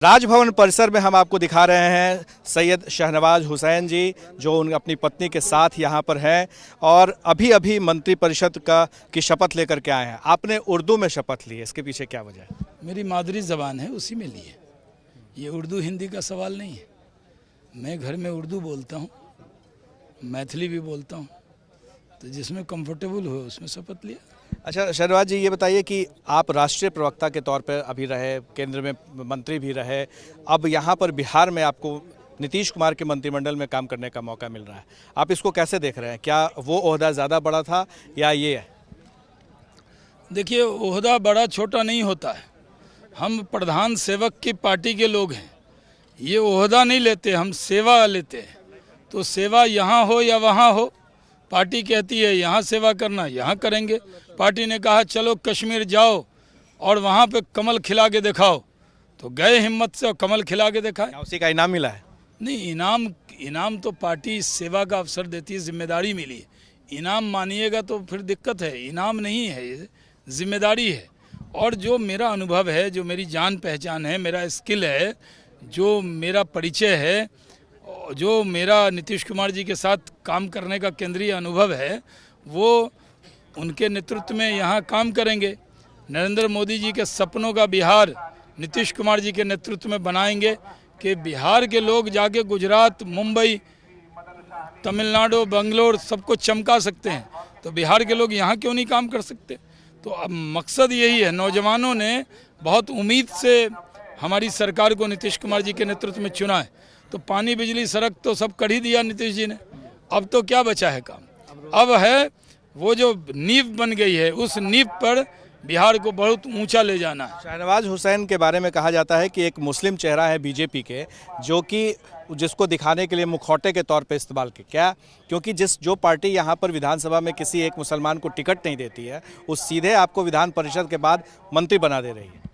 राजभवन परिसर में हम आपको दिखा रहे हैं सैयद शहनवाज हुसैन जी, जो उन अपनी पत्नी के साथ यहाँ पर हैं और अभी अभी मंत्रिपरिषद की शपथ लेकर के आए हैं। आपने उर्दू में शपथ ली है, इसके पीछे क्या वजह है? मेरी मादरी ज़बान है, उसी में ली है। ये उर्दू हिंदी का सवाल नहीं है। मैं घर में उर्दू बोलता हूँ, मैथिली भी बोलता हूँ, तो जिसमें कंफर्टेबल हो उसमें शपथ लिया। अच्छा शहनवाज जी, ये बताइए कि आप राष्ट्रीय प्रवक्ता के तौर पर अभी रहे, केंद्र में मंत्री भी रहे, अब यहाँ पर बिहार में आपको नीतीश कुमार के मंत्रिमंडल में काम करने का मौका मिल रहा है। आप इसको कैसे देख रहे हैं? क्या वो ओहदा ज़्यादा बड़ा था या ये है? देखिए, ओहदा बड़ा छोटा नहीं होता है। हम प्रधान सेवक की पार्टी के लोग हैं। ये ओहदा नहीं लेते, हम सेवा लेते हैं। तो सेवा यहाँ हो या वहाँ हो, पार्टी कहती है यहाँ सेवा करना, यहाँ करेंगे। पार्टी ने कहा चलो कश्मीर जाओ और वहाँ पे कमल खिला के दिखाओ, तो गए हिम्मत से और कमल खिला के दिखाए। उसी का इनाम मिला है? नहीं, इनाम तो पार्टी सेवा का अवसर देती है, जिम्मेदारी मिली है। इनाम मानिएगा तो फिर दिक्कत है। इनाम नहीं है, ये जिम्मेदारी है। और जो मेरा अनुभव है, जो मेरी जान पहचान है, मेरा स्किल है, जो मेरा परिचय है, जो मेरा नीतीश कुमार जी के साथ काम करने का केंद्रीय अनुभव है, वो उनके नेतृत्व में यहाँ काम करेंगे। नरेंद्र मोदी जी के सपनों का बिहार नीतीश कुमार जी के नेतृत्व में बनाएंगे कि बिहार के लोग जाके गुजरात, मुंबई, तमिलनाडु, बंगलोर सबको चमका सकते हैं, तो बिहार के लोग यहाँ क्यों नहीं काम कर सकते? तो अब मकसद यही है। नौजवानों ने बहुत उम्मीद से हमारी सरकार को नीतीश कुमार जी के नेतृत्व में चुना है। तो पानी, बिजली, सड़क तो सब कर ही दिया नीतीश जी ने। अब तो क्या बचा है काम? अब है वो जो नींव बन गई है, उस नींव पर बिहार को बहुत ऊंचा ले जाना है। शहनवाज हुसैन के बारे में कहा जाता है कि एक मुस्लिम चेहरा है बीजेपी के, जो कि जिसको दिखाने के लिए मुखौटे के तौर पे इस्तेमाल किया। क्या क्योंकि जो पार्टी यहाँ पर विधानसभा में किसी एक मुसलमान को टिकट नहीं देती है, वो सीधे आपको विधान परिषद के बाद मंत्री बना दे रही है?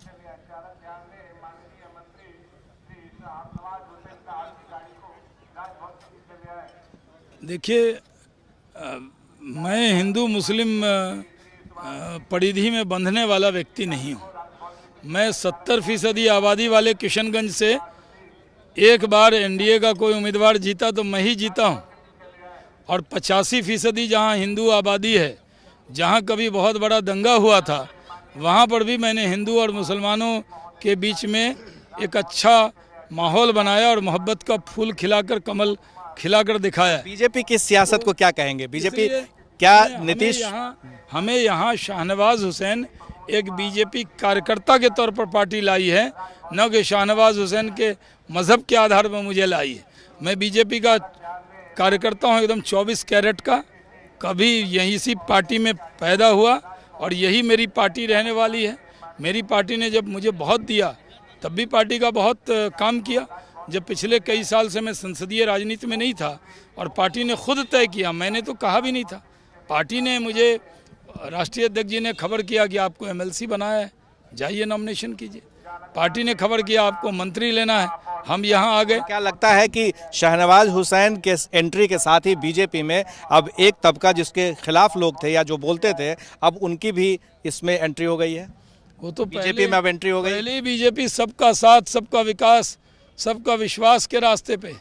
देखिए, मैं हिंदू मुस्लिम परिधि में बंधने वाला व्यक्ति नहीं हूँ। मैं 70% आबादी वाले किशनगंज से एक बार एनडीए का कोई उम्मीदवार जीता तो मैं ही जीता हूँ। और 85% जहाँ हिंदू आबादी है, जहाँ कभी बहुत बड़ा दंगा हुआ था, वहाँ पर भी मैंने हिंदू और मुसलमानों के बीच में एक अच्छा माहौल बनाया और मोहब्बत का फूल खिलाकर, कमल खिलाकर दिखाया। बीजेपी की सियासत को क्या कहेंगे? बीजेपी क्या नीतीश हमें यहाँ शाहनवाज हुसैन एक बीजेपी कार्यकर्ता के तौर पर पार्टी लाई है, न कि शाहनवाज हुसैन के मजहब के आधार पर मुझे लाई है। मैं बीजेपी का कार्यकर्ता हूँ, एकदम 24 कैरेट का। कभी यहीं सी पार्टी में पैदा हुआ और यही मेरी पार्टी रहने वाली है। मेरी पार्टी ने जब मुझे बहुत दिया, तब भी पार्टी का बहुत काम किया। जब पिछले कई साल से मैं संसदीय राजनीति में नहीं था और पार्टी ने खुद तय किया, मैंने तो कहा भी नहीं था। पार्टी ने मुझे, राष्ट्रीय अध्यक्ष जी ने खबर किया कि आपको एमएलसी बनाया है, जाइए नॉमिनेशन कीजिए। पार्टी ने खबर किया आपको मंत्री लेना है, हम यहाँ आ गए। क्या लगता है कि शहनवाज हुसैन के एंट्री के साथ ही बीजेपी में अब एक तबका जिसके खिलाफ लोग थे या जो बोलते थे, अब उनकी भी इसमें एंट्री हो गई है? वो तो बीजेपी में अब एंट्री हो गई। पहले बीजेपी सबका साथ, सबका विकास, सबका विश्वास के रास्ते पे।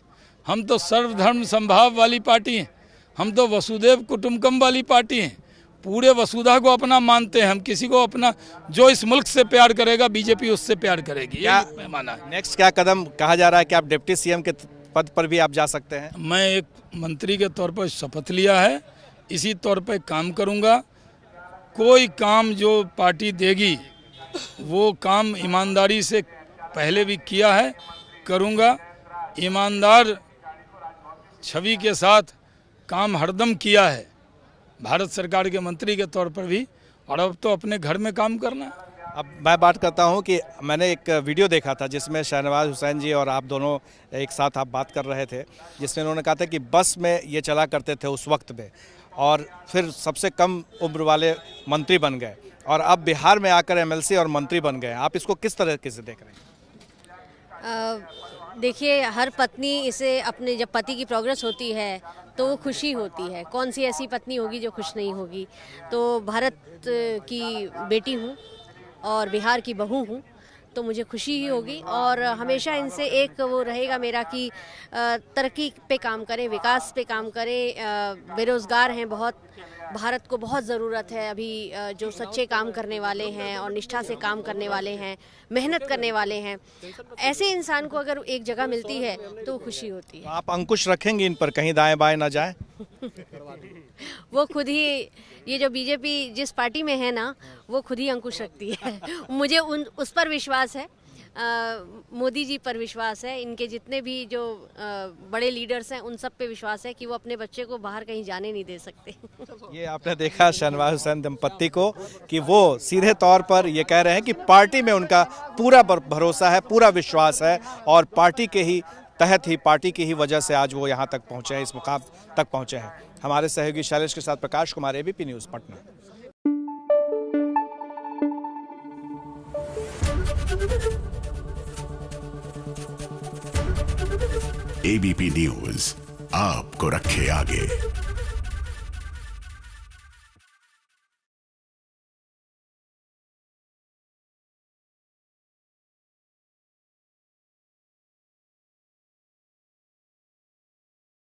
हम तो सर्वधर्म संभाव वाली पार्टी हैं। हम तो वसुदेव कुटुंबकम वाली पार्टी हैं। पूरे वसुधा को अपना मानते हैं हम। किसी को अपना, जो इस मुल्क से प्यार करेगा, बीजेपी उससे प्यार करेगी। ये माना है। नेक्स्ट क्या कदम? कहा जा रहा है कि आप डिप्टी सीएम के पद पर भी आप जा सकते हैं। मैं एक मंत्री के तौर पर शपथ लिया है, इसी तौर पर काम करूँगा। कोई काम जो पार्टी देगी वो काम ईमानदारी से पहले भी किया है, करूँगा। ईमानदार छवि के साथ काम हरदम किया है, भारत सरकार के मंत्री के तौर पर भी, और अब तो अपने घर में काम करना है। अब मैं बात करता हूं कि मैंने एक वीडियो देखा था जिसमें शहनवाज हुसैन जी और आप दोनों एक साथ आप बात कर रहे थे, जिसमें उन्होंने कहा था कि बस में ये चला करते थे उस वक्त में, और फिर सबसे कम उम्र वाले मंत्री बन गए और अब बिहार में आकर एमएलसी और मंत्री बन गए। आप इसको किस तरीके से देख रहे हैं? देखिए, हर पत्नी इसे अपने, जब पति की प्रोग्रेस होती है तो वो खुशी होती है। कौन सी ऐसी पत्नी होगी जो खुश नहीं होगी? तो भारत की बेटी हूँ और बिहार की बहू हूँ, तो मुझे खुशी ही होगी। और हमेशा इनसे एक वो रहेगा मेरा कि तरक्की पे काम करें, विकास पे काम करें। बेरोज़गार हैं बहुत, भारत को बहुत ज़रूरत है अभी जो सच्चे काम करने वाले हैं और निष्ठा से काम करने वाले हैं, मेहनत करने वाले हैं। ऐसे इंसान को अगर एक जगह मिलती है तो खुशी होती है। आप अंकुश रखेंगे इन पर, कहीं दाएं बाएं ना जाए? वो खुद ही, ये जो बीजेपी जिस पार्टी में है ना, वो खुद ही अंकुश रखती है। मुझे उस पर विश्वास है, मोदी जी पर विश्वास है, इनके जितने भी जो बड़े लीडर्स हैं उन सब पे विश्वास है कि वो अपने बच्चे को बाहर कहीं जाने नहीं दे सकते। ये आपने देखा शहनवाज हुसैन दंपत्ति को कि वो सीधे तौर पर ये कह रहे हैं कि पार्टी में उनका पूरा भरोसा है, पूरा विश्वास है और पार्टी के ही तहत ही, पार्टी की ही वजह से आज वो यहाँ तक पहुँचे हैं, इस मुकाम तक पहुँचे हैं। हमारे सहयोगी शैलेश के साथ Prakash Kumar, ABP news, Patna. ABP news आपको रखे आगे।